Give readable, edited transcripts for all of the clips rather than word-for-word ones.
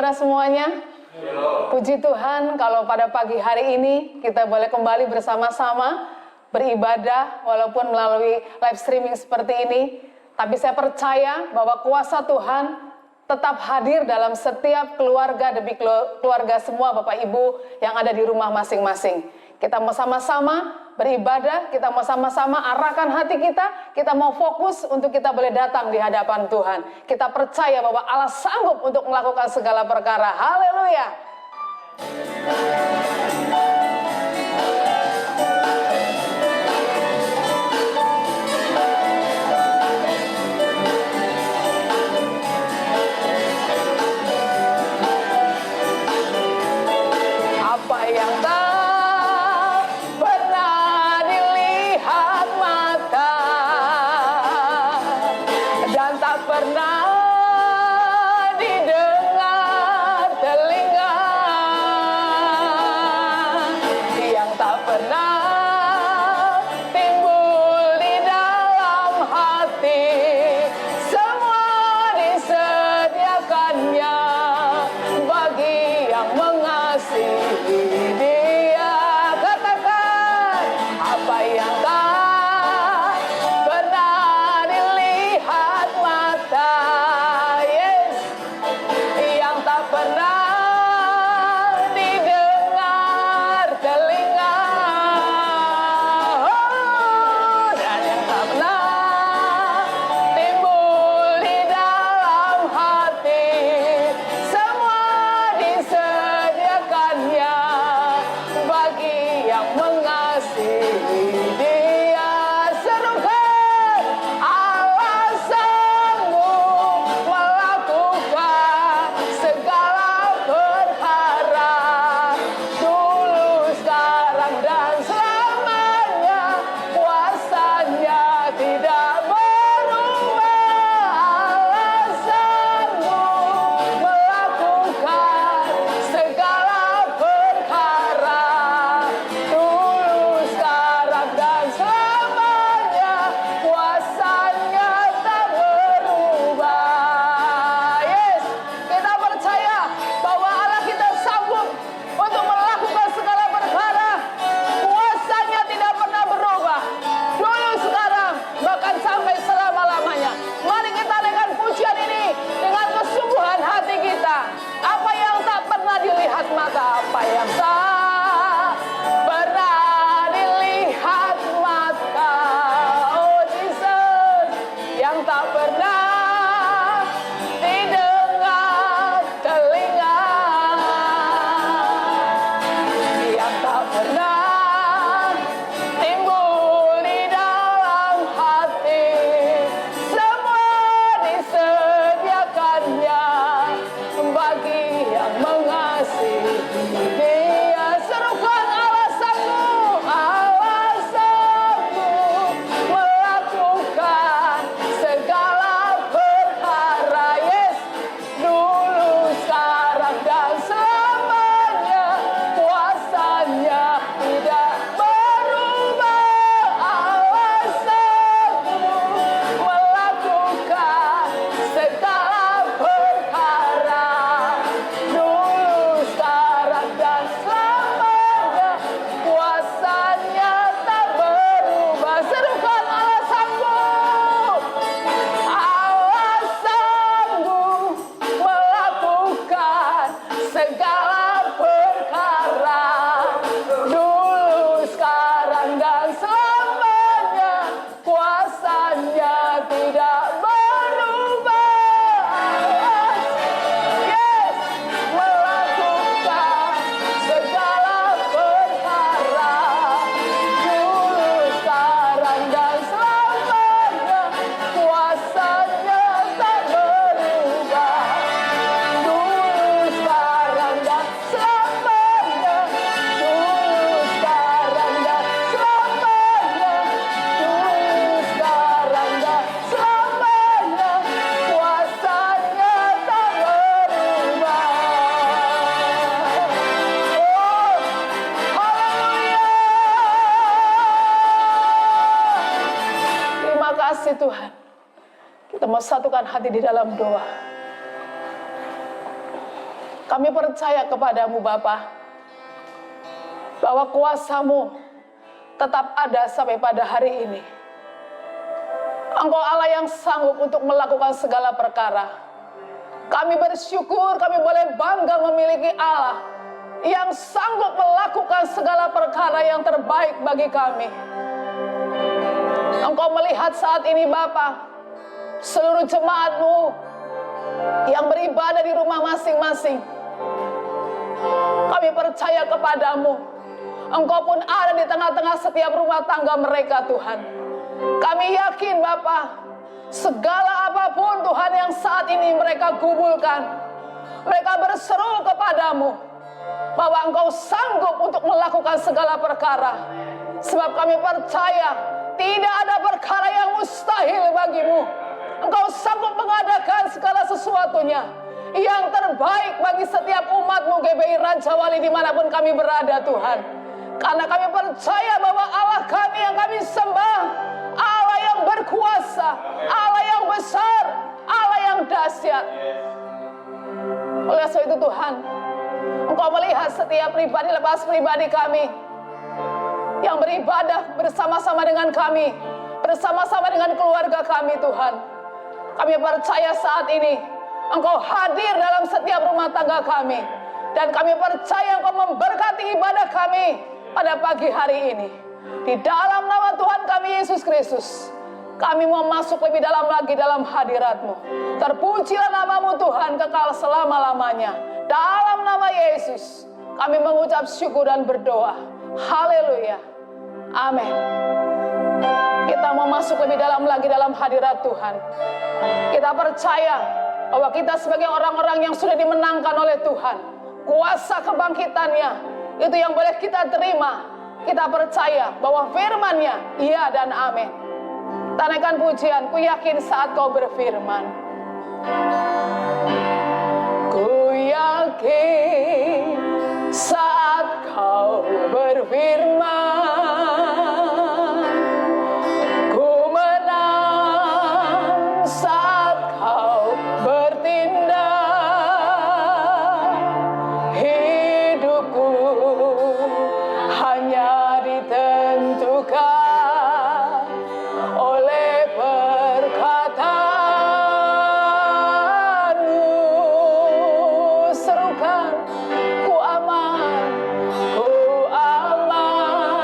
saudara semuanya. Puji Tuhan kalau pada pagi hari ini kita boleh kembali bersama-sama beribadah walaupun melalui live streaming seperti ini. Tapi saya percaya bahwa kuasa Tuhan tetap hadir dalam setiap keluarga demi keluarga semua Bapak Ibu yang ada di rumah masing-masing. Kita mau sama-sama beribadah, kita mau sama-sama arahkan hati kita mau fokus untuk kita boleh datang di hadapan Tuhan. Kita percaya bahwa Allah sanggup untuk melakukan segala perkara. Haleluya. Apa yang tak pernah dilihat mata dan tak pernah didengar telinga, yang tak pernah timbul di dalam hati, semua disediakannya bagi yang mengasihi Dia. Katakan, apa yang tak pernah dilihat mata, yes, yang tak pernah didengar telinga, oh, dan yang tak pernah timbul di dalam hati, semua disediakannya bagi yang mengasihi Dia. Serukan, Allah sanggup melakukan segala perkara, dulu, sekarang, dan selamanya. Kuasanya tidak berubah. Allah sanggup melakukan segala perkara, dulu, sekarang, dan selamanya. Kuasanya tak berubah. Yes, kita percaya bahwa Allah kita sanggup untuk melakukan segala perkara. Kuasanya tidak pernah berubah, dulu, sekarang, bahkan sampai selama-lamanya. Mari kita naikkan pujian ini dengan kesungguhan hati kita. Apa yang tak pernah dilihat mata, apa yang tak pernah dilihat mata, oh Jesus, yang tak pernah didengar telinga, yang tak pernah timbul di dalam hati, semua disediakannya bagi yang mengasihi Dia. Serukan, Allah sanggup melakukan segala perkara, yes, dulu, sekarang, dan selamanya. Kuasanya tidak berubah. Allah sanggup melakukan segala perkara, dulu, sekarang, dan selamanya. Kuasanya tak berubah. Serukan, Allah sanggup. Allah sanggup melakukan segala perkara, dulu, sekarang, dan selamanya. Kuasanya tidak berubah. Yes, melakukan segala perkara, dulu, sekarang, dan selamanya. Kuasanya tak berubah, dulu, sekarang, dan selamanya. Dulu, sekarang, dan selamanya. Dulu, sekarang, dan selamanya. Kuasanya tak berubah. Oh, haleluya. Terima kasih Tuhan. Kita mau satukan hati di dalam doa. Kami percaya kepadamu Bapa, bahwa kuasa-Mu tetap ada sampai pada hari ini. Engkau Allah yang sanggup untuk melakukan segala perkara. Kami bersyukur kami boleh bangga memiliki Allah yang sanggup melakukan segala perkara yang terbaik bagi kami. Engkau melihat saat ini Bapa, seluruh jemaat-Mu yang beribadah di rumah masing-masing. Kami percaya kepadamu, Engkau pun ada di tengah-tengah setiap rumah tangga mereka Tuhan. Kami yakin Bapa, segala apapun Tuhan yang saat ini mereka gumulkan, mereka berseru kepadamu bahwa Engkau sanggup untuk melakukan segala perkara. Sebab kami percaya tidak ada perkara yang mustahil bagimu. Engkau sanggup mengadakan segala sesuatunya yang terbaik bagi setiap umat-Mu GBI Raja Wali dimanapun kami berada Tuhan. Karena kami percaya bahwa Allah kami yang kami sembah, Allah yang berkuasa, Allah yang besar, Allah yang dahsyat. Oleh sebab itu Tuhan, Engkau melihat setiap pribadi lepas pribadi kami yang beribadah bersama-sama dengan kami, bersama-sama dengan keluarga kami Tuhan. Kami percaya saat ini Engkau hadir dalam setiap rumah tangga kami. Dan kami percaya Engkau memberkati ibadah kami pada pagi hari ini. Di dalam nama Tuhan kami Yesus Kristus, kami mau masuk lebih dalam lagi dalam hadirat-Mu. Terpujilah nama-Mu Tuhan kekal selama-lamanya. Dalam nama Yesus kami mengucap syukur dan berdoa. Haleluya. Amin. Kita mau masuk lebih dalam lagi dalam hadirat Tuhan. Kita percaya bahwa kita sebagai orang-orang yang sudah dimenangkan oleh Tuhan, kuasa kebangkitannya itu yang boleh kita terima. Kita percaya bahwa firman-Nya iya dan amin. Tanakan pujian, ku yakin saat Kau berfirman. Ku yakin saat Kau berfirman, ku menang saat Kau bertindak. Hidupku hanya ditentukan oleh perkataan-Mu. Serukan, ku aman, ku aman.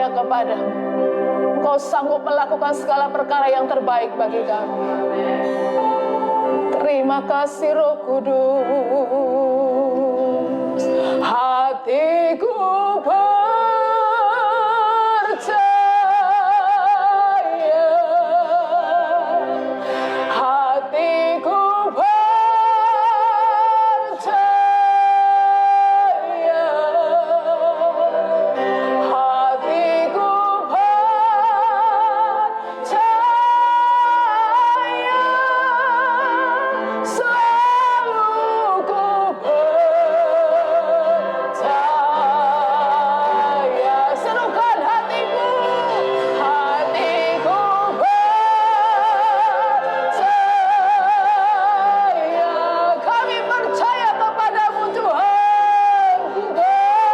percaya kepadamu. Engkau sanggup melakukan segala perkara yang terbaik bagi kami. Terima kasih Roh Kudus. Hatiku percaya, hatiku percaya, hatiku percaya, selalu ku percaya. Serukan hatimu, hatiku percaya. Kami percaya kepadamu Tuhan, ku percaya.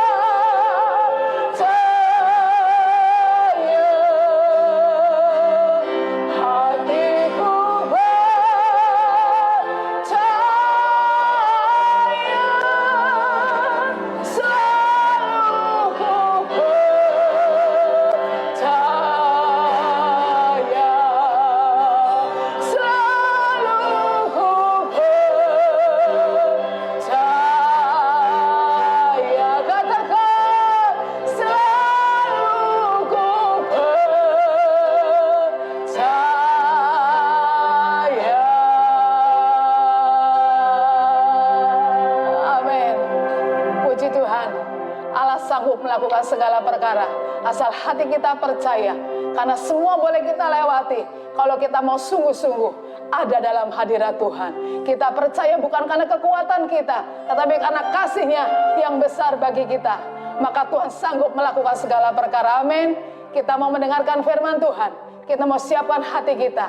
Hatiku percaya, selalu ku percaya, selalu ku percaya. Katakan, selalu ku percaya. Amin. Puji Tuhan, Allah sanggup melakukan segala perkara asal hati kita percaya. Karena semua boleh kita lewati kalau kita mau sungguh-sungguh ada dalam hadirat Tuhan. Kita percaya bukan karena kekuatan kita, tetapi karena kasih-Nya yang besar bagi kita. Maka Tuhan sanggup melakukan segala perkara. Amin. Kita mau mendengarkan firman Tuhan. Kita mau siapkan hati kita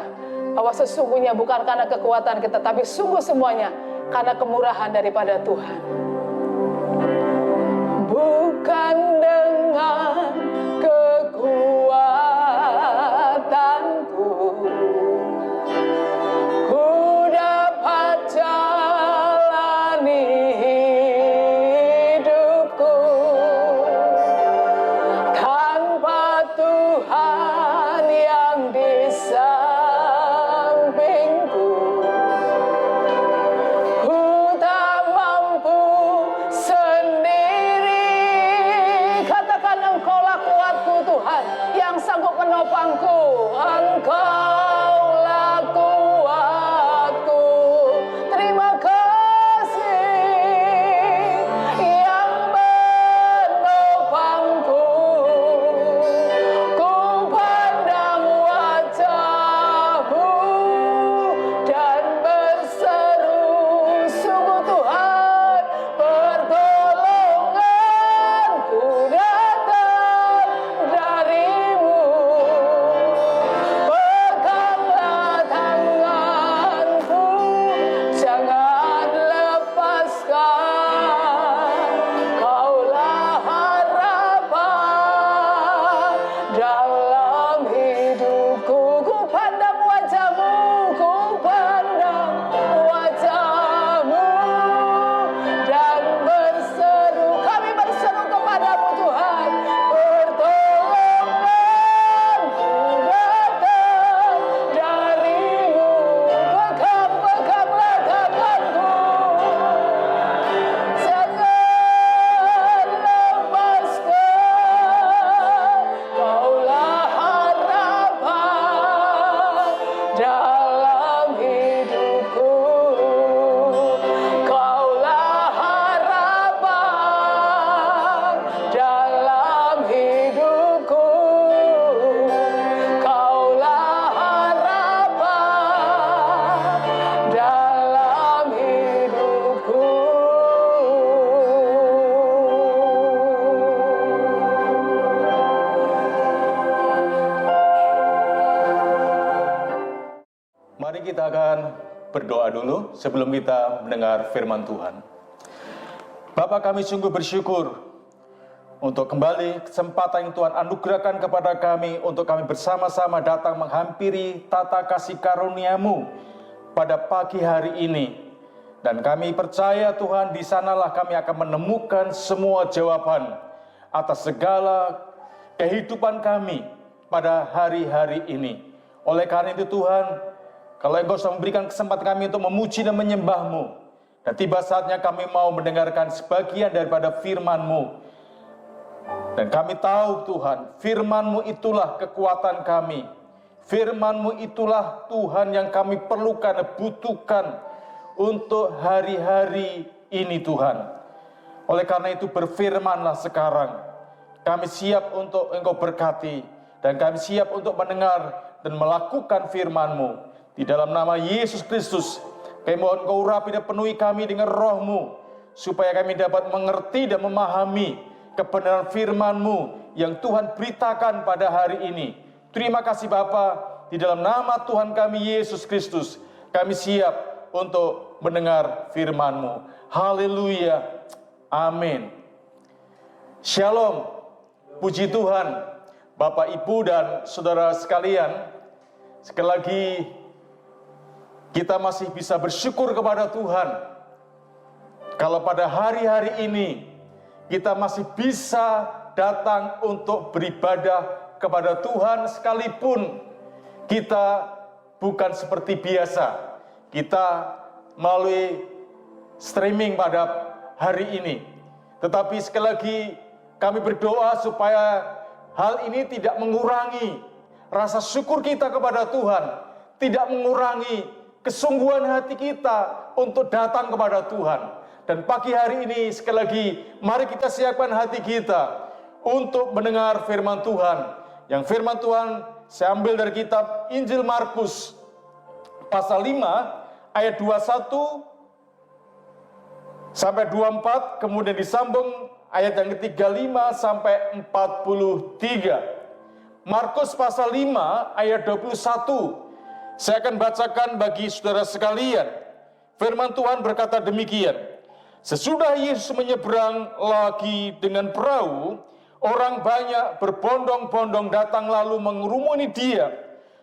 bahwa sesungguhnya bukan karena kekuatan kita, tapi sungguh semuanya karena kemurahan daripada Tuhan. Bukan dengan kekuatanku ku dapat jalani hidupku, tanpa Tuhan yang di sampingku ku tak mampu sendiri. Katakan, Engkaulah kuatku Tuhan yang sanggup menopangku. Engkaulah kuatku. Terima kasih yang menopangku. Ku pandang wajah-Mu dan berseru, sungguh Tuhan pertolonganku datang dari-Mu. Peganglah tanganku, jangan lepaskan. Kaulah harapan dalam hidupku. Ku pandang wajah-Mu, ku pandang wajah-Mu dan berseru. Kami berseru kepadamu Tuhan, pertolonganku datang dari-Mu. Pegang-peganglah tanganku, jangan lepaskan. Kaulah harapan dalam hidupku. Kaulah harapan dalam hidupku. Kaulah harapan dalam hidupku. Mari kita akan berdoa dulu sebelum kita mendengar firman Tuhan. Bapa, kami sungguh bersyukur untuk kembali kesempatan yang Tuhan anugerahkan kepada kami untuk kami bersama-sama datang menghampiri tata kasih karunia-Mu pada pagi hari ini. Dan kami percaya Tuhan, di sanalah kami akan menemukan semua jawaban atas segala kehidupan kami pada hari-hari ini. Oleh karena itu Tuhan, kalau Engkau sudah memberikan kesempatan kami untuk memuji dan menyembah-Mu, dan tiba saatnya kami mau mendengarkan sebagian daripada firman-Mu. Dan kami tahu Tuhan, firman-Mu itulah kekuatan kami. Firman-Mu itulah Tuhan yang kami perlukan dan butuhkan untuk hari-hari ini Tuhan. Oleh karena itu berfirmanlah sekarang. Kami siap untuk Engkau berkati, dan kami siap untuk mendengar dan melakukan firman-Mu. Di dalam nama Yesus Kristus, kami mohon Engkau urapi dan penuhi kami dengan roh-Mu, supaya kami dapat mengerti dan memahami kebenaran firman-Mu yang Tuhan beritakan pada hari ini. Terima kasih Bapa, di dalam nama Tuhan kami Yesus Kristus, kami siap untuk mendengar firman-Mu. Haleluya, amin. Shalom, puji Tuhan, Bapak, Ibu, dan Saudara sekalian. Sekali lagi, kita masih bisa bersyukur kepada Tuhan. Kalau pada hari-hari ini, kita masih bisa datang untuk beribadah kepada Tuhan sekalipun kita bukan seperti biasa. Kita melalui streaming pada hari ini. Tetapi sekali lagi kami berdoa supaya hal ini tidak mengurangi rasa syukur kita kepada Tuhan, tidak mengurangi kesungguhan hati kita untuk datang kepada Tuhan. Dan pagi hari ini sekali lagi mari kita siapkan hati kita untuk mendengar firman Tuhan. Yang firman Tuhan saya ambil dari kitab Injil Markus pasal 5 ayat 21 sampai 24, kemudian disambung ayat yang ke-35 sampai 43. Markus pasal 5 ayat 21. Saya akan bacakan bagi saudara sekalian. Firman Tuhan berkata demikian. Sesudah Yesus menyeberang lagi dengan perahu, orang banyak berbondong-bondong datang lalu mengerumuni dia,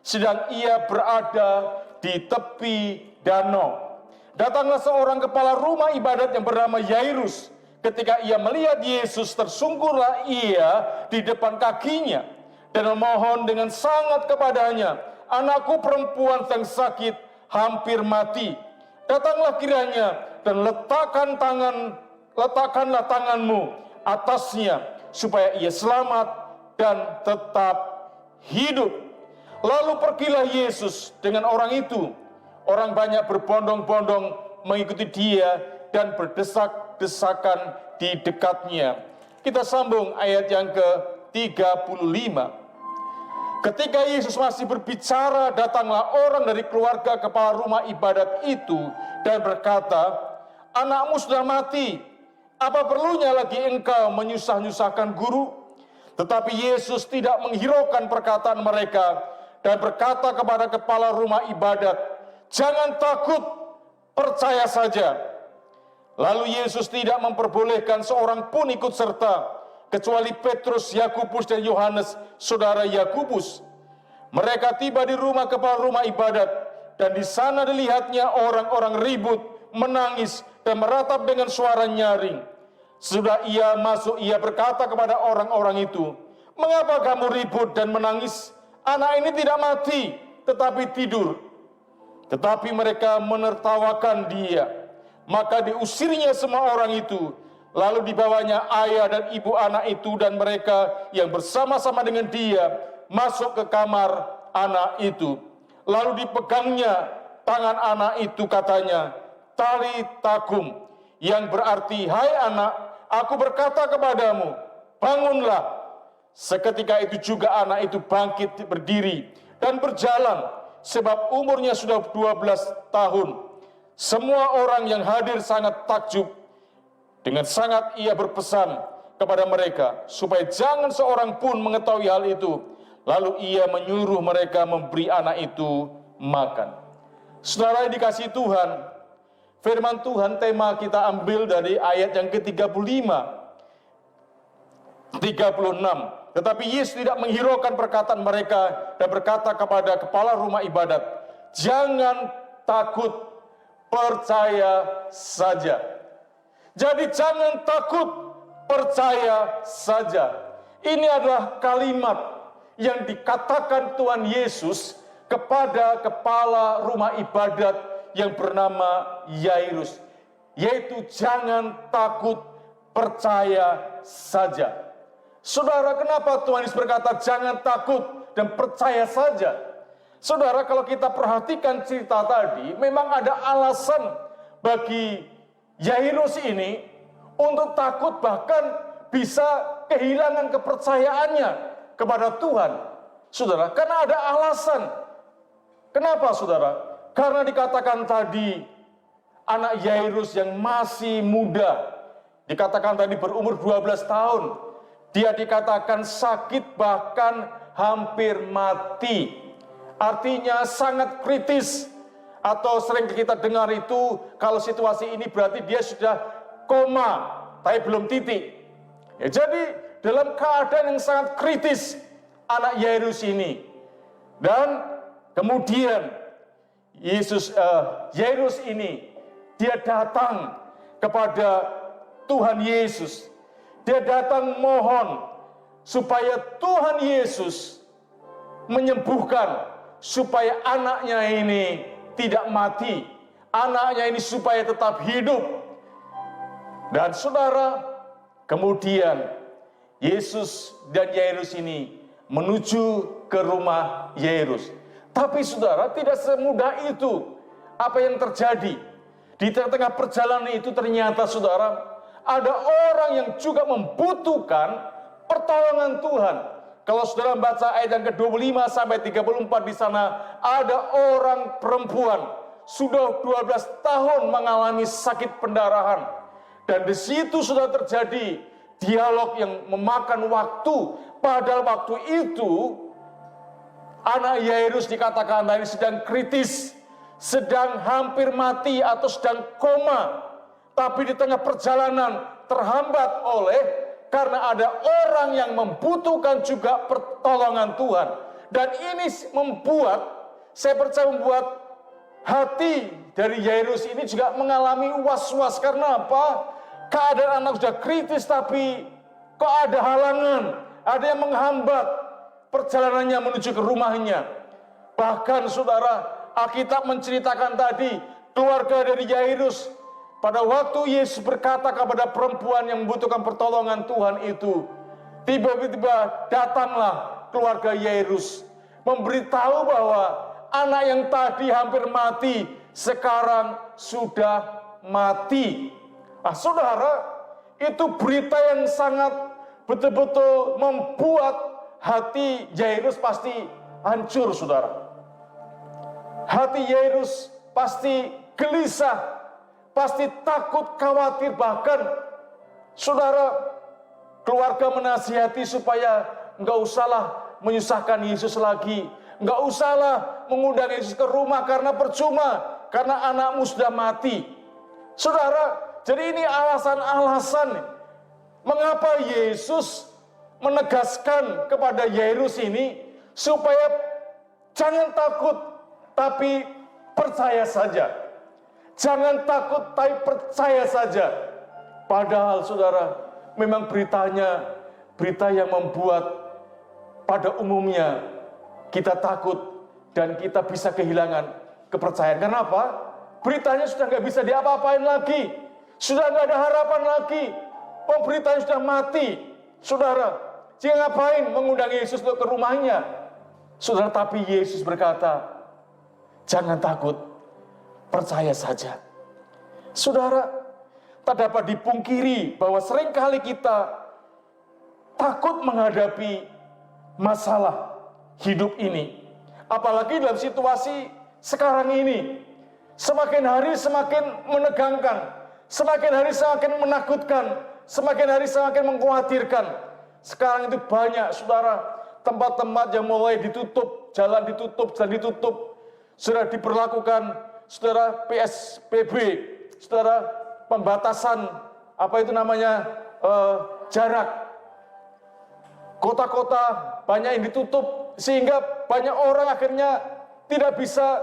sedang ia berada di tepi danau. Datanglah seorang kepala rumah ibadat yang bernama Yairus. Ketika ia melihat Yesus, tersungkurlah ia di depan kakinya dan memohon dengan sangat kepadanya, "Anakku perempuan yang sakit hampir mati. Datanglah kiranya dan letakkanlah tanganmu atasnya, supaya ia selamat dan tetap hidup." Lalu pergilah Yesus dengan orang itu. Orang banyak berbondong-bondong mengikuti dia dan berdesak-desakan di dekatnya. Kita sambung ayat yang ke-35. Ketika Yesus masih berbicara, datanglah orang dari keluarga kepala rumah ibadat itu dan berkata, "Anakmu sudah mati, apa perlunya lagi engkau menyusah-nyusahkan guru?" Tetapi Yesus tidak menghiraukan perkataan mereka dan berkata kepada kepala rumah ibadat, "Jangan takut, percaya saja." Lalu Yesus tidak memperbolehkan seorang pun ikut serta, kecuali Petrus, Yakobus, dan Yohanes, saudara Yakobus. Mereka tiba di rumah kepala rumah ibadat, dan di sana dilihatnya orang-orang ribut, menangis, dan meratap dengan suara nyaring. Sudah ia masuk, ia berkata kepada orang-orang itu, "Mengapa kamu ribut dan menangis? Anak ini tidak mati, tetapi tidur." Tetapi mereka menertawakan dia. Maka diusirnya semua orang itu. Lalu dibawanya ayah dan ibu anak itu dan mereka yang bersama-sama dengan dia masuk ke kamar anak itu. Lalu dipegangnya tangan anak itu, katanya, "Talitakum," yang berarti, "Hai anak, aku berkata kepadamu, bangunlah." Seketika itu juga anak itu bangkit berdiri dan berjalan, sebab umurnya sudah 12 tahun. Semua orang yang hadir sangat takjub. Dengan sangat ia berpesan kepada mereka supaya jangan seorang pun mengetahui hal itu. Lalu ia menyuruh mereka memberi anak itu makan. Saudara yang dikasihi Tuhan, firman Tuhan tema kita ambil dari ayat yang ke-35, 36. Tetapi Yesus tidak menghiraukan perkataan mereka dan berkata kepada kepala rumah ibadat, "Jangan takut, percaya saja." Jadi jangan takut, percaya saja. Ini adalah kalimat yang dikatakan Tuhan Yesus kepada kepala rumah ibadat yang bernama Yairus, yaitu jangan takut, percaya saja. Saudara, kenapa Tuhan Yesus berkata jangan takut dan percaya saja? Saudara, kalau kita perhatikan cerita tadi, memang ada alasan bagi Yairus ini untuk takut, bahkan bisa kehilangan kepercayaannya kepada Tuhan. Saudara, karena ada alasan. Kenapa, saudara? Karena dikatakan tadi, anak Yairus yang masih muda, dikatakan tadi berumur 12 tahun, dia dikatakan sakit bahkan hampir mati. Artinya sangat kritis. Atau sering kita dengar itu, kalau situasi ini berarti dia sudah koma, tapi belum titik. Ya, jadi dalam keadaan yang sangat kritis anak Yairus ini. Dan kemudian Yairus ini, dia datang kepada Tuhan Yesus. Dia datang mohon supaya Tuhan Yesus menyembuhkan, supaya anaknya ini tidak mati, anaknya ini supaya tetap hidup. Dan saudara, kemudian Yesus dan Yairus ini menuju ke rumah Yairus. Tapi saudara, tidak semudah itu. Apa yang terjadi di tengah-tengah perjalanan itu, ternyata saudara, ada orang yang juga membutuhkan pertolongan Tuhan. Kalau saudara baca ayat yang ke-25 sampai 34 di sana, ada orang perempuan sudah 12 tahun mengalami sakit pendarahan. Dan di situ sudah terjadi dialog yang memakan waktu. Padahal waktu itu anak Yairus dikatakan tadi sedang kritis, sedang hampir mati atau sedang koma. Tapi di tengah perjalanan terhambat karena ada orang yang membutuhkan juga pertolongan Tuhan. Dan ini saya percaya membuat hati dari Yairus ini juga mengalami was-was. Karena apa? Keadaan anak sudah kritis, tapi kok ada halangan, ada yang menghambat perjalanannya menuju ke rumahnya. Bahkan saudara, Alkitab menceritakan tadi, keluarga dari Yairus, pada waktu Yesus berkata kepada perempuan yang membutuhkan pertolongan Tuhan itu, tiba-tiba datanglah keluarga Yairus, memberitahu bahwa anak yang tadi hampir mati, sekarang sudah mati. Nah, saudara, itu berita yang sangat betul-betul membuat hati Yairus pasti hancur, saudara. Hati Yairus pasti gelisah, pasti takut, khawatir, bahkan saudara, keluarga menasihati supaya enggak usahlah menyusahkan Yesus lagi, enggak usahlah mengundang Yesus ke rumah karena percuma, karena anakmu sudah mati. Saudara, jadi ini alasan-alasan mengapa Yesus menegaskan kepada Yairus ini supaya jangan takut, tapi percaya saja. Jangan takut, tapi percaya saja. Padahal saudara, memang beritanya berita yang membuat pada umumnya kita takut dan kita bisa kehilangan kepercayaan. Kenapa? Beritanya sudah nggak bisa diapa-apain lagi, sudah nggak ada harapan lagi. Beritanya sudah mati, saudara. Jangan ngapain mengundang Yesus untuk ke rumahnya, saudara? Tapi Yesus berkata, jangan takut, percaya saja. Saudara, tak dapat dipungkiri bahwa seringkali kita takut menghadapi masalah hidup ini. Apalagi dalam situasi sekarang ini. Semakin hari semakin menegangkan, semakin hari semakin menakutkan, semakin hari semakin mengkhawatirkan. Sekarang itu banyak, saudara, tempat-tempat yang mulai ditutup, jalan ditutup, sudah diberlakukan, saudara, PSBB, saudara, pembatasan, jarak. Kota-kota banyak yang ditutup, sehingga banyak orang akhirnya tidak bisa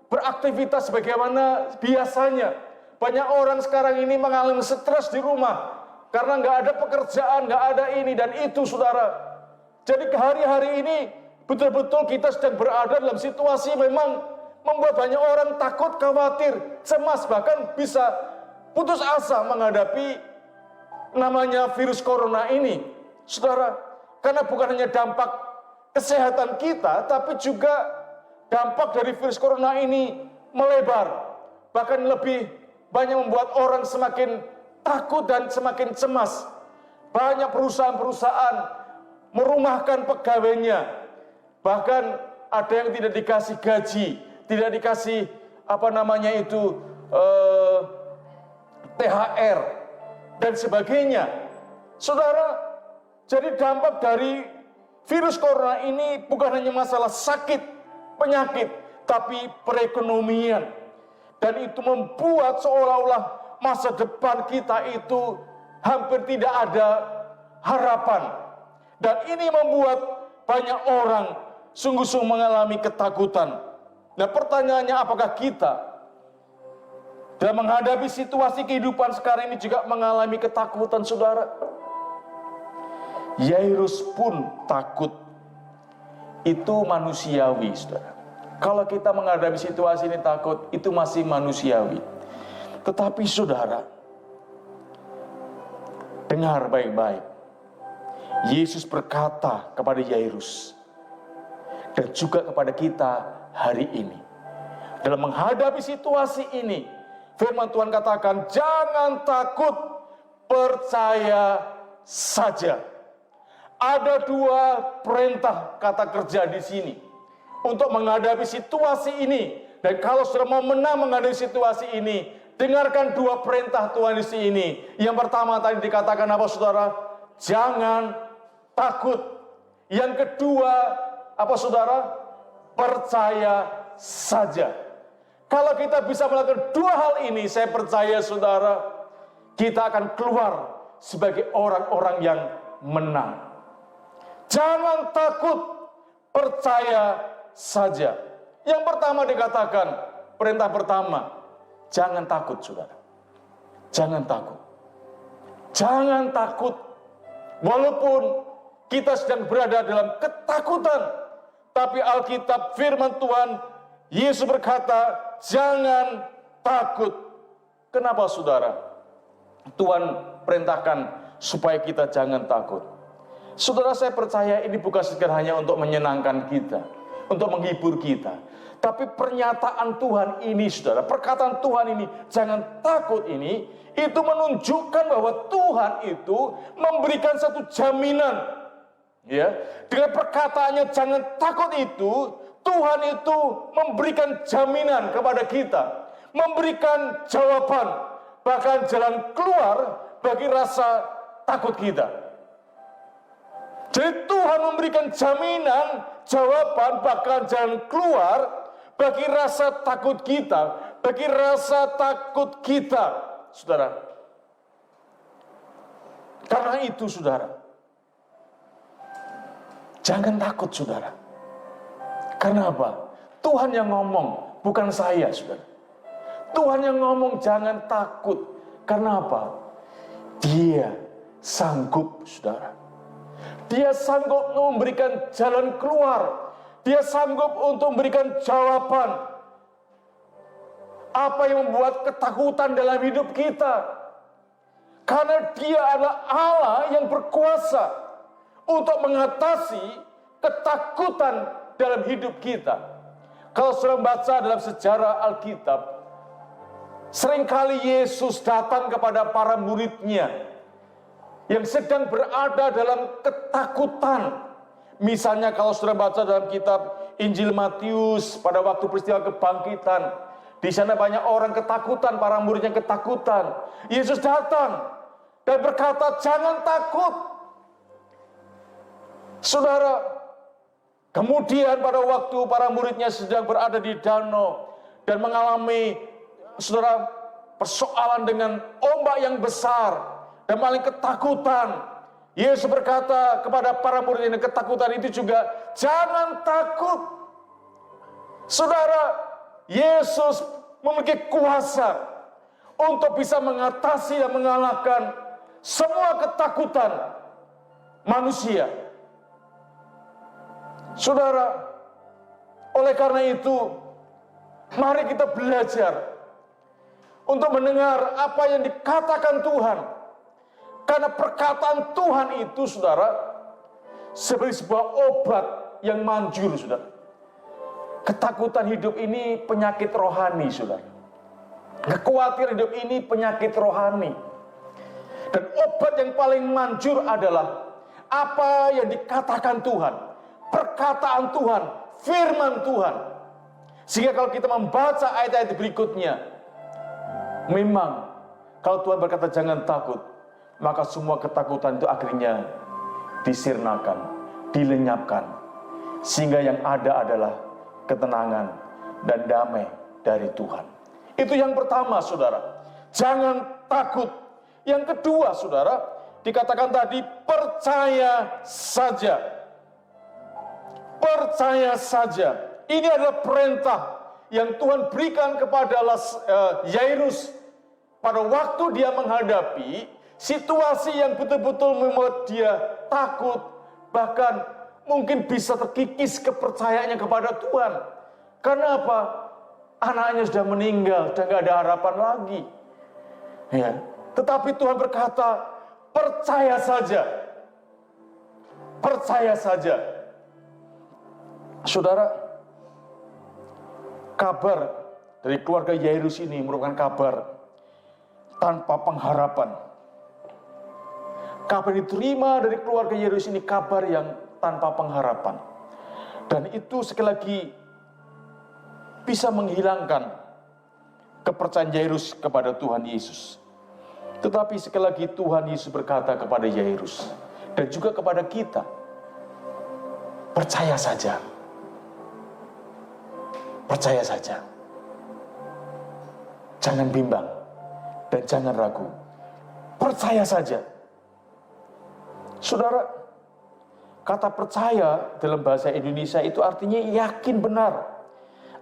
beraktivitas sebagaimana biasanya. Banyak orang sekarang ini mengalami stres di rumah, karena nggak ada pekerjaan, nggak ada ini dan itu, saudara. Jadi hari-hari ini betul-betul kita sedang berada dalam situasi memang membuat banyak orang takut, khawatir, cemas, bahkan bisa putus asa menghadapi namanya virus corona ini, saudara. Karena bukan hanya dampak kesehatan kita, tapi juga dampak dari virus corona ini melebar, bahkan lebih banyak membuat orang semakin takut dan semakin cemas. Banyak perusahaan-perusahaan merumahkan pegawainya, bahkan ada yang tidak dikasih gaji, tidak dikasih THR dan sebagainya. Saudara, jadi dampak dari virus corona ini bukan hanya masalah sakit, penyakit, tapi perekonomian. Dan itu membuat seolah-olah masa depan kita itu hampir tidak ada harapan. Dan ini membuat banyak orang sungguh-sungguh mengalami ketakutan. Nah, pertanyaannya, apakah kita dalam menghadapi situasi kehidupan sekarang ini juga mengalami ketakutan, saudara? Yairus pun takut. Itu manusiawi, saudara. Kalau kita menghadapi situasi ini takut, itu masih manusiawi. Tetapi saudara, dengar baik-baik. Yesus berkata kepada Yairus dan juga kepada kita hari ini. Dalam menghadapi situasi ini, firman Tuhan katakan, jangan takut, percaya saja. Ada dua perintah kata kerja di sini untuk menghadapi situasi ini. Dan kalau saudara mau menang menghadapi situasi ini, dengarkan dua perintah Tuhan di sini. Yang pertama tadi dikatakan apa, saudara? Jangan takut. Yang kedua apa, saudara? Percaya saja. Kalau kita bisa melakukan dua hal ini, saya percaya, saudara, kita akan keluar sebagai orang-orang yang menang. Jangan takut, percaya saja. Yang pertama dikatakan, perintah pertama, jangan takut, saudara. Jangan takut. Jangan takut. Walaupun kita sedang berada dalam ketakutan, tapi Alkitab firman Tuhan, Yesus berkata, jangan takut. Kenapa, saudara? Tuhan perintahkan supaya kita jangan takut. Saudara, saya percaya ini bukan sekedar hanya untuk menyenangkan kita, untuk menghibur kita. Tapi pernyataan Tuhan ini, saudara, perkataan Tuhan ini, jangan takut ini, itu menunjukkan bahwa Tuhan itu memberikan satu jaminan. Ya, dengan perkataannya jangan takut itu, Tuhan itu memberikan jaminan kepada kita, memberikan jawaban, bahkan jalan keluar bagi rasa takut kita. Jadi Tuhan memberikan jaminan, jawaban, bahkan jalan keluar bagi rasa takut kita, bagi rasa takut kita, saudara. Karena itu, saudara, jangan takut, saudara. Karena apa? Tuhan yang ngomong, bukan saya, saudara. Tuhan yang ngomong jangan takut. Karena apa? Dia sanggup, saudara. Dia sanggup memberikan jalan keluar. Dia sanggup untuk memberikan jawaban. Apa yang membuat ketakutan dalam hidup kita? Karena Dia adalah Allah yang berkuasa untuk mengatasi ketakutan dalam hidup kita. Kalau saudara baca dalam sejarah Alkitab, seringkali Yesus datang kepada para muridnya yang sedang berada dalam ketakutan. Misalnya kalau saudara baca dalam kitab Injil Matius pada waktu peristiwa kebangkitan, di sana banyak orang ketakutan, para muridnya ketakutan. Yesus datang dan berkata, jangan takut. Saudara, kemudian pada waktu para muridnya sedang berada di danau dan mengalami, saudara, persoalan dengan ombak yang besar dan paling ketakutan, Yesus berkata kepada para murid ini, ketakutan itu juga jangan takut. Saudara, Yesus memiliki kuasa untuk bisa mengatasi dan mengalahkan semua ketakutan manusia. Saudara, oleh karena itu, mari kita belajar untuk mendengar apa yang dikatakan Tuhan. Karena perkataan Tuhan itu, saudara, seperti sebuah obat yang manjur, saudara. Ketakutan hidup ini penyakit rohani, saudara. Kekhawatiran hidup ini penyakit rohani. Dan obat yang paling manjur adalah apa yang dikatakan Tuhan, perkataan Tuhan, firman Tuhan. Sehingga kalau kita membaca ayat-ayat berikutnya, memang kalau Tuhan berkata jangan takut, maka semua ketakutan itu akhirnya disirnakan, dilenyapkan. Sehingga yang ada adalah ketenangan dan damai dari Tuhan. Itu yang pertama, saudara. Jangan takut. Yang kedua, saudara, dikatakan tadi percaya saja. Percaya saja. Ini adalah perintah yang Tuhan berikan kepada Yairus pada waktu dia menghadapi situasi yang betul-betul membuat dia takut, bahkan mungkin bisa terkikis kepercayaannya kepada Tuhan. Karena apa? Anaknya sudah meninggal, sudah tidak ada harapan lagi. Ya. Tetapi Tuhan berkata, percaya saja. Percaya saja. Saudara, kabar dari keluarga Yairus ini merupakan kabar tanpa pengharapan. Kabar diterima dari keluarga Yairus ini kabar yang tanpa pengharapan. Dan itu sekali lagi bisa menghilangkan kepercayaan Yairus kepada Tuhan Yesus. Tetapi sekali lagi Tuhan Yesus berkata kepada Yairus dan juga kepada kita, percaya saja. Percaya saja. Jangan bimbang dan jangan ragu. Percaya saja. Saudara, kata percaya dalam bahasa Indonesia itu artinya yakin benar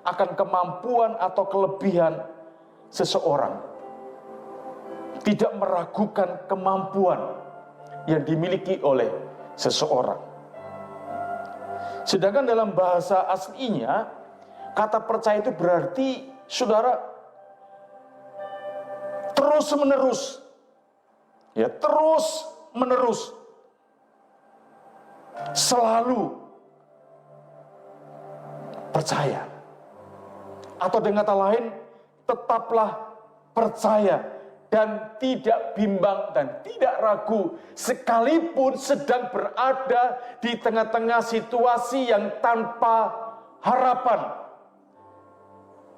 akan kemampuan atau kelebihan seseorang. Tidak meragukan kemampuan yang dimiliki oleh seseorang. Sedangkan dalam bahasa aslinya, kata percaya itu berarti, saudara, terus menerus. Ya, terus menerus. Selalu percaya. Atau dengan kata lain, tetaplah percaya dan tidak bimbang dan tidak ragu sekalipun sedang berada di tengah-tengah situasi yang tanpa harapan.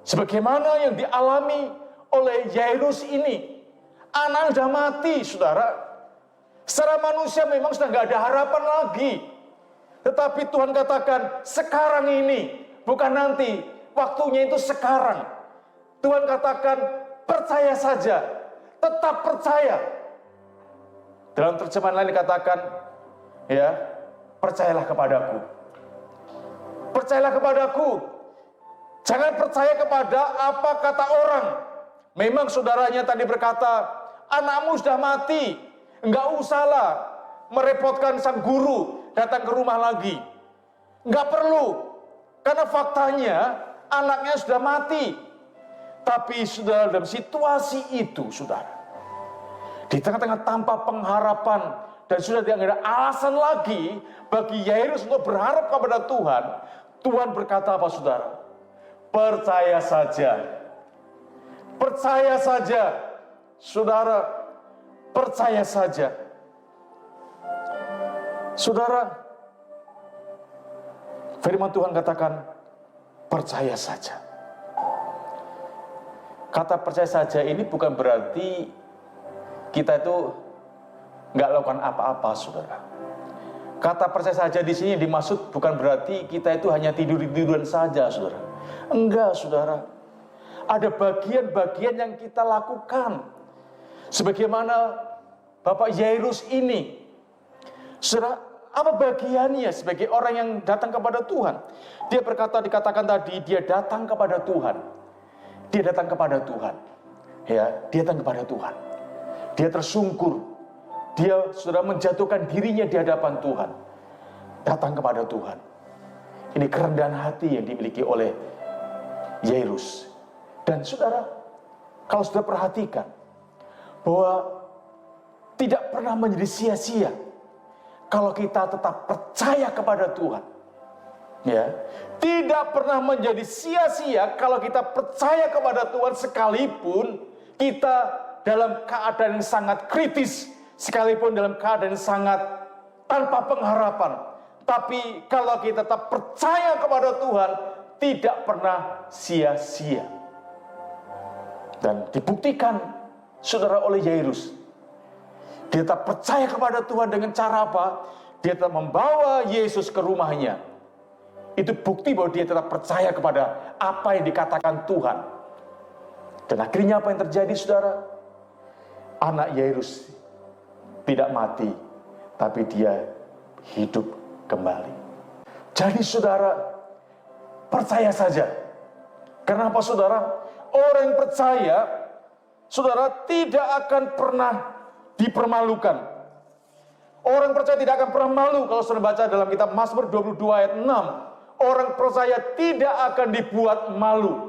Sebagaimana yang dialami oleh Yairus ini. Anak sudah mati, saudara. Secara manusia memang sudah nggak ada harapan lagi. Tetapi Tuhan katakan, sekarang ini, bukan nanti. Waktunya itu sekarang. Tuhan katakan, percaya saja. Tetap percaya. Dalam terjemahan lain dikatakan, ya, percayalah kepadaku. Percayalah kepadaku. Jangan percaya kepada apa kata orang. Memang saudaranya tadi berkata, anakmu sudah mati. Enggak usahlah merepotkan sang guru datang ke rumah lagi. Enggak perlu. Karena faktanya anaknya sudah mati. Tapi sudah dalam situasi itu, saudara, di tengah-tengah tanpa pengharapan dan sudah tidak ada alasan lagi bagi Yairus untuk berharap kepada Tuhan. Tuhan berkata apa, saudara? Percaya saja. Percaya saja. Saudara, percaya saja. Saudara, firman Tuhan katakan, percaya saja. Kata percaya saja ini bukan berarti kita itu nggak lakukan apa-apa, saudara. Kata percaya saja di sini dimaksud bukan berarti kita itu hanya tidur-tiduran saja, saudara. Enggak, saudara. Ada bagian-bagian yang kita lakukan. Sebagaimana Bapak Yairus ini. Saudara, apa bagiannya sebagai orang yang datang kepada Tuhan? Dia berkata, dikatakan tadi, dia datang kepada Tuhan. Dia datang kepada Tuhan. Ya, dia datang kepada Tuhan. Dia tersungkur dia sudah menjatuhkan dirinya di hadapan Tuhan, datang kepada Tuhan. Ini kerendahan hati yang dimiliki oleh Yairus. Dan saudara, kalau sudah perhatikan bahwa tidak pernah menjadi sia-sia kalau kita tetap percaya kepada Tuhan. Ya, tidak pernah menjadi sia-sia kalau kita percaya kepada Tuhan sekalipun kita dalam keadaan yang sangat kritis, sekalipun dalam keadaan yang sangat tanpa pengharapan. Tapi kalau kita tetap percaya kepada Tuhan, tidak pernah sia-sia. Dan dibuktikan saudara oleh Yairus. Dia tetap percaya kepada Tuhan dengan cara apa? Dia tetap membawa Yesus ke rumahnya. Itu bukti bahwa dia tetap percaya kepada apa yang dikatakan Tuhan. Dan akhirnya apa yang terjadi saudara? Anak Yairus tidak mati, tapi dia hidup kembali. Jadi saudara, percaya saja. Kenapa saudara? Orang yang percaya, saudara, tidak akan pernah dipermalukan. Orang percaya tidak akan pernah malu. Kalau saudara baca dalam kitab Mazmur 22 ayat 6, orang percaya tidak akan dibuat malu.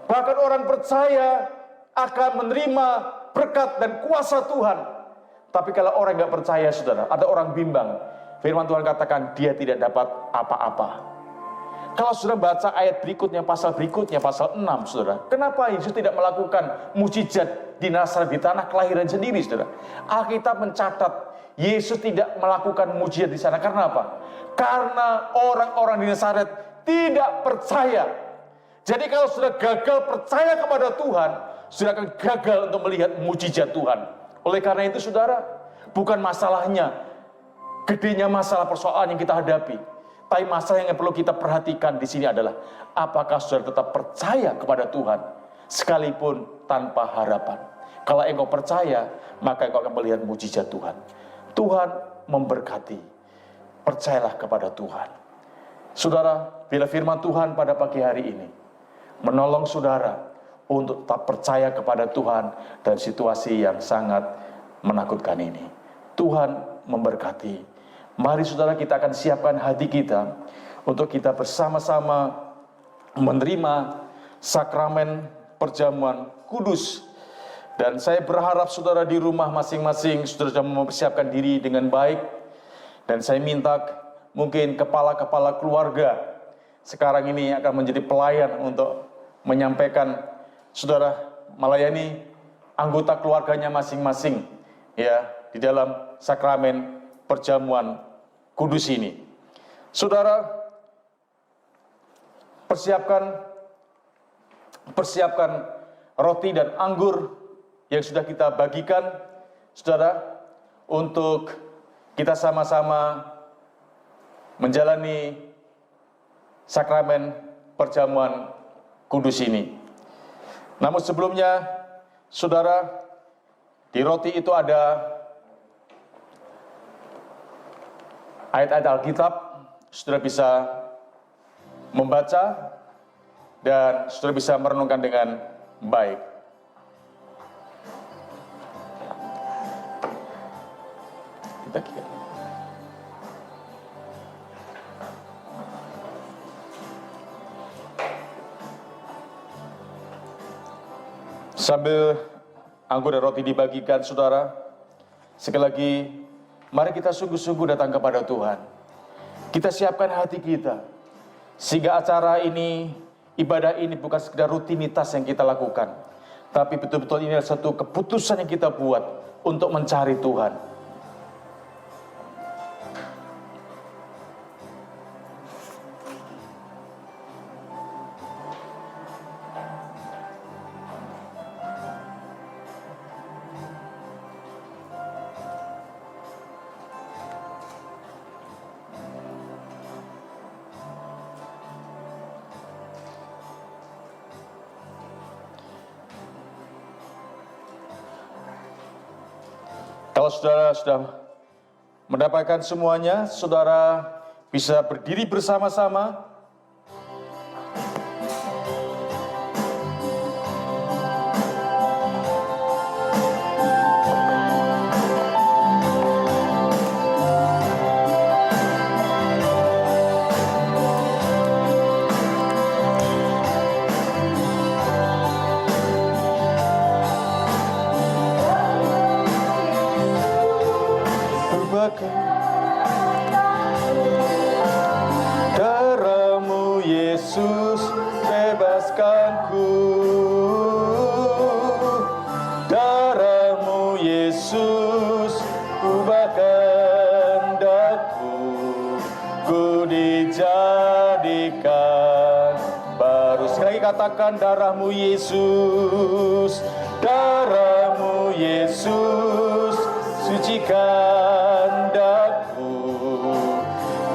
Bahkan orang percaya akan menerima berkat dan kuasa Tuhan. Tapi kalau orang nggak percaya saudara, ada orang bimbang, firman Tuhan katakan dia tidak dapat apa-apa. Kalau saudara baca ayat berikutnya, pasal 6 saudara, kenapa Yesus tidak melakukan mukjizat di Nazaret, di tanah kelahiran sendiri saudara? Alkitab mencatat Yesus tidak melakukan mukjizat di sana. Karena apa? Karena orang-orang di Nazaret tidak percaya. Jadi kalau sudah gagal percaya kepada Tuhan, sudah akan gagal untuk melihat mukjizat Tuhan. Oleh karena itu saudara, bukan masalahnya gedenya masalah persoalan yang kita hadapi, tapi masalah yang perlu kita perhatikan di sini adalah apakah saudara tetap percaya kepada Tuhan sekalipun tanpa harapan. Kalau engkau percaya, maka engkau akan melihat mukjizat Tuhan. Tuhan memberkati. Percayalah kepada Tuhan. Saudara, bila firman Tuhan pada pagi hari ini menolong saudara untuk tetap percaya kepada Tuhan dan situasi yang sangat menakutkan ini. Tuhan memberkati. Mari saudara, kita akan siapkan hati kita untuk kita bersama-sama menerima sakramen perjamuan kudus. Dan saya berharap saudara di rumah masing-masing saudara sudah mempersiapkan diri dengan baik. Dan saya minta mungkin kepala-kepala keluarga sekarang ini akan menjadi pelayan untuk menyampaikan saudara melayani anggota keluarganya masing-masing ya di dalam sakramen perjamuan kudus ini. Saudara, persiapkan roti dan anggur yang sudah kita bagikan, saudara, untuk kita sama-sama menjalani sakramen perjamuan kudus ini. Namun sebelumnya, saudara, di roti itu ada ayat-ayat Alkitab, saudara bisa membaca dan saudara bisa merenungkan dengan baik. Sambil anggur dan roti dibagikan, saudara, sekali lagi, mari kita sungguh-sungguh datang kepada Tuhan. Kita siapkan hati kita, sehingga acara ini, ibadah ini bukan sekedar rutinitas yang kita lakukan, tapi betul-betul ini adalah satu keputusan yang kita buat untuk mencari Tuhan. Kalau saudara sudah mendapatkan semuanya, saudara bisa berdiri bersama-sama. Darahmu Yesus ubahkan daku, ku dijadikan baru. Sekali lagi katakan, darahmu Yesus, darahmu Yesus sucikan daku,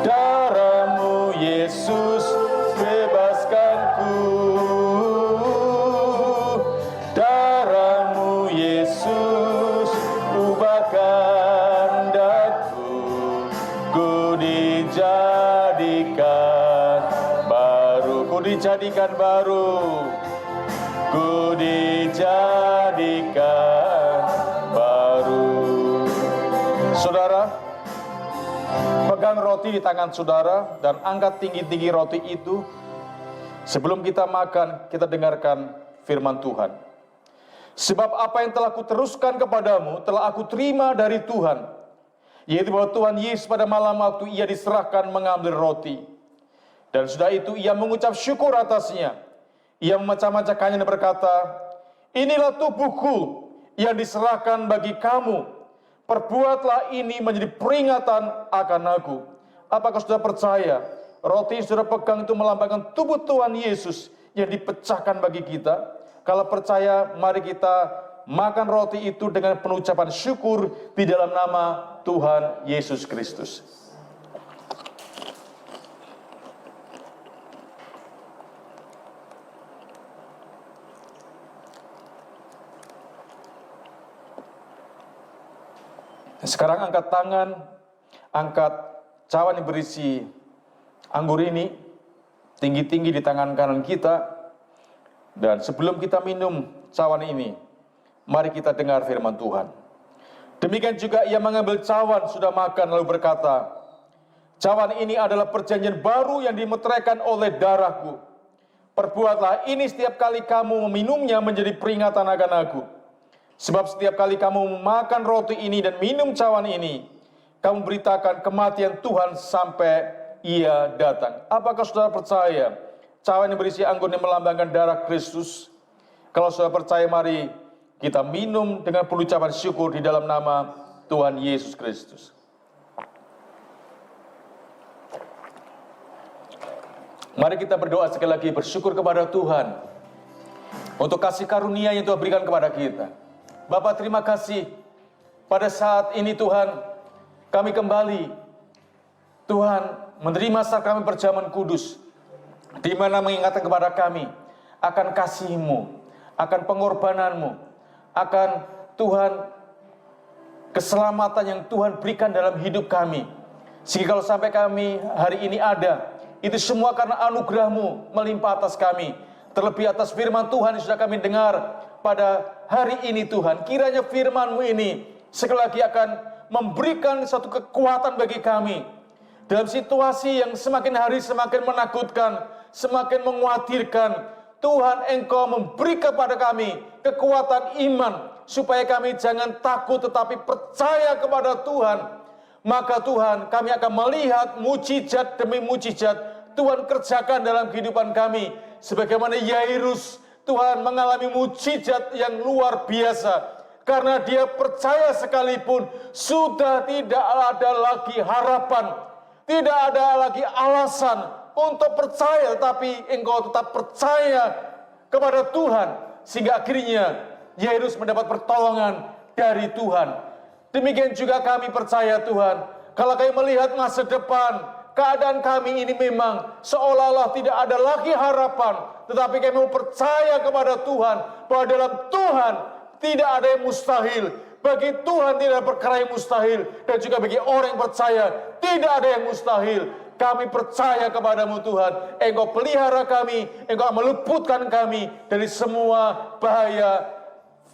darahmu Yesus bebaskanku, darahmu Yesus ubahkan daku, ku dijadikan baru, ku dijadikan baru, ku dijadikan baru. Saudara, pegang roti di tangan saudara dan angkat tinggi-tinggi roti itu. Sebelum kita makan, kita dengarkan firman Tuhan. Sebab apa yang telah kuteruskan kepadamu telah aku terima dari Tuhan, yaitu bahwa Tuhan Yesus pada malam waktu ia diserahkan mengambil roti, dan sudah itu ia mengucap syukur atasnya. Ia memecah-mecahkannya dan berkata, inilah tubuhku yang diserahkan bagi kamu. Perbuatlah ini menjadi peringatan akan aku. Apakah sudah percaya? Roti yang sudah pegang itu melambangkan tubuh Tuhan Yesus yang dipecahkan bagi kita. Kalau percaya, mari kita makan roti itu dengan pengucapan syukur di dalam nama Tuhan Yesus Kristus. Sekarang angkat tangan, angkat cawan yang berisi anggur ini tinggi-tinggi di tangan kanan kita. Dan sebelum kita minum cawan ini, mari kita dengar firman Tuhan. Demikian juga ia mengambil cawan sudah makan lalu berkata, cawan ini adalah perjanjian baru yang dimeteraikan oleh darahku. Perbuatlah ini setiap kali kamu meminumnya menjadi peringatan akan aku. Sebab setiap kali kamu makan roti ini dan minum cawan ini, kamu beritakan kematian Tuhan sampai ia datang. Apakah saudara percaya cawan yang berisi anggur yang melambangkan darah Kristus? Kalau saudara percaya, mari kita minum dengan pengucapan syukur di dalam nama Tuhan Yesus Kristus. Mari kita berdoa sekali lagi, bersyukur kepada Tuhan untuk kasih karunia yang Tuhan berikan kepada kita. Bapak, terima kasih pada saat ini Tuhan, kami kembali Tuhan menerima sakramen perjamuan kudus, di mana mengingatkan kepada kami akan kasih-Mu, akan pengorbanan-Mu, akan Tuhan keselamatan yang Tuhan berikan dalam hidup kami. Sehingga kalau sampai kami hari ini ada, itu semua karena anugerah-Mu melimpah atas kami. Terlebih atas firman Tuhan yang sudah kami dengar pada hari ini Tuhan. Kiranya firman-Mu ini sekali lagi akan memberikan satu kekuatan bagi kami. Dalam situasi yang semakin hari semakin menakutkan, semakin mengkhawatirkan, Tuhan Engkau memberi kepada kami kekuatan iman, supaya kami jangan takut tetapi percaya kepada Tuhan. Maka Tuhan, kami akan melihat mujizat demi mujizat Tuhan kerjakan dalam kehidupan kami. Sebagaimana Yairus, Tuhan mengalami mujizat yang luar biasa. Karena dia percaya sekalipun, sudah tidak ada lagi harapan, tidak ada lagi alasan untuk percaya, tapi engkau tetap percaya kepada Tuhan. Sehingga akhirnya Yairus mendapat pertolongan dari Tuhan. Demikian juga kami percaya Tuhan, kalau kami melihat masa depan, keadaan kami ini memang seolah-olah tidak ada lagi harapan, tetapi kami mau percaya kepada Tuhan, bahwa dalam Tuhan tidak ada yang mustahil. Bagi Tuhan tidak ada perkara yang mustahil, dan juga bagi orang yang percaya tidak ada yang mustahil. Kami percaya kepadamu Tuhan, Engkau pelihara kami, Engkau meluputkan kami dari semua bahaya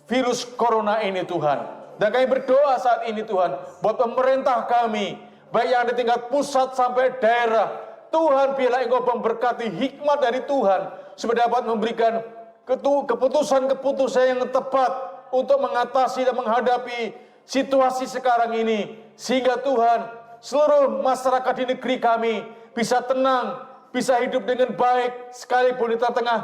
virus corona ini Tuhan. Dan kami berdoa saat ini Tuhan, buat pemerintah kami, baik yang di tingkat pusat sampai daerah, Tuhan biarlah Engkau memberkati hikmat dari Tuhan, supaya dapat memberikan keputusan-keputusan yang tepat untuk mengatasi dan menghadapi situasi sekarang ini. Sehingga Tuhan, seluruh masyarakat di negeri kami bisa tenang, bisa hidup dengan baik, sekalipun di tengah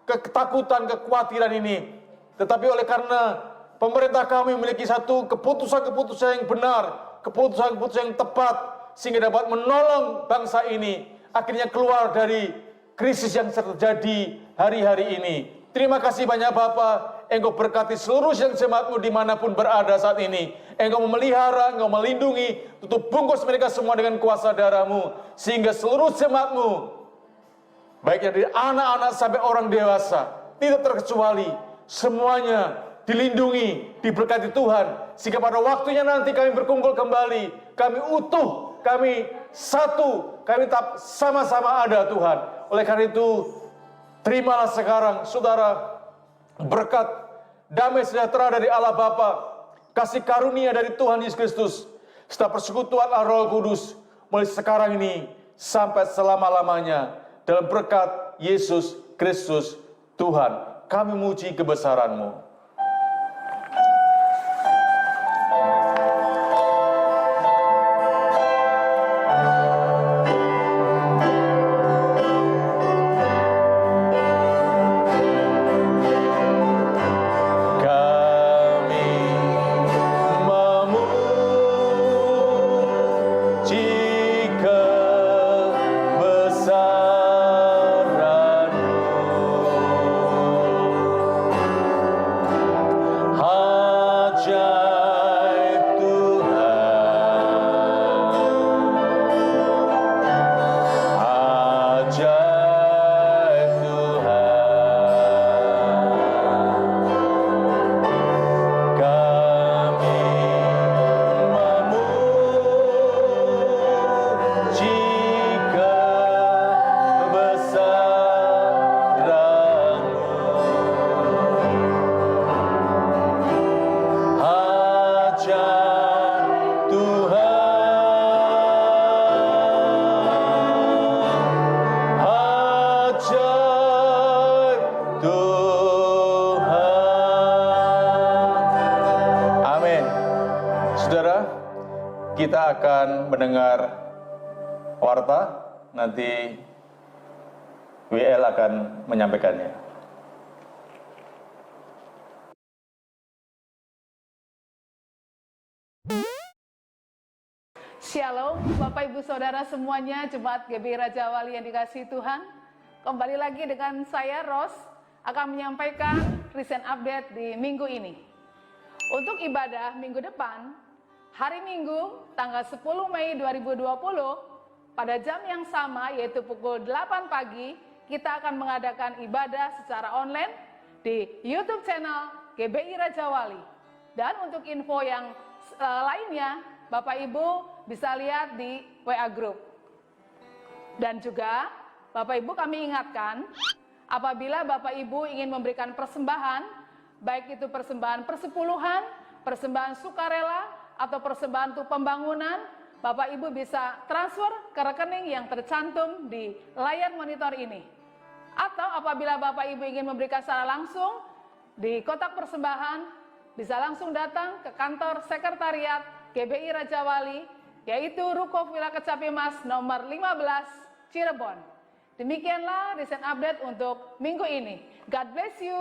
ketakutan, kekhawatiran ini. Tetapi oleh karena pemerintah kami memiliki satu keputusan-keputusan yang benar, keputusan-keputusan yang tepat, sehingga dapat menolong bangsa ini akhirnya keluar dari krisis yang terjadi hari-hari ini. Terima kasih banyak Bapa, Engkau berkati seluruh jemaat-Mu dimanapun berada saat ini. Engkau memelihara, Engkau melindungi, tutup bungkus mereka semua dengan kuasa darah-Mu, sehingga seluruh jemaat-Mu, baik dari anak-anak sampai orang dewasa, tidak terkecuali, semuanya dilindungi, diberkati Tuhan, sehingga pada waktunya nanti kami berkumpul kembali, kami utuh, kami satu, kami tetap sama-sama ada Tuhan. Oleh karena itu, terimalah sekarang, saudara, berkat, damai sejahtera dari Allah Bapa, kasih karunia dari Tuhan Yesus Kristus, serta persekutuan Roh Kudus, mulai sekarang ini, sampai selama-lamanya, dalam berkat Yesus Kristus Tuhan. Kami memuji kebesaran-Mu. Kita akan mendengar warta, nanti WL akan menyampaikannya. Shalom, Bapak Ibu Saudara semuanya, Jemaat GBI Raja Wali yang dikasihi Tuhan. Kembali lagi dengan saya, Ros, akan menyampaikan recent update di minggu ini. Untuk ibadah minggu depan, hari Minggu, tanggal 10 Mei 2020, pada jam yang sama, yaitu pukul 8 pagi, kita akan mengadakan ibadah secara online di YouTube channel GBI Raja Wali. Dan untuk info yang lainnya, Bapak Ibu bisa lihat di WA Group. Dan juga, Bapak Ibu kami ingatkan, apabila Bapak Ibu ingin memberikan persembahan, baik itu persembahan persepuluhan, persembahan sukarela, atau persembahan untuk pembangunan, Bapak Ibu bisa transfer ke rekening yang tercantum di layar monitor ini. Atau apabila Bapak Ibu ingin memberikan secara langsung di kotak persembahan, bisa langsung datang ke kantor sekretariat GBI Raja Wali, yaitu Ruko Villa Kecapi Mas nomor 15 Cirebon. Demikianlah recent update untuk minggu ini. God bless you.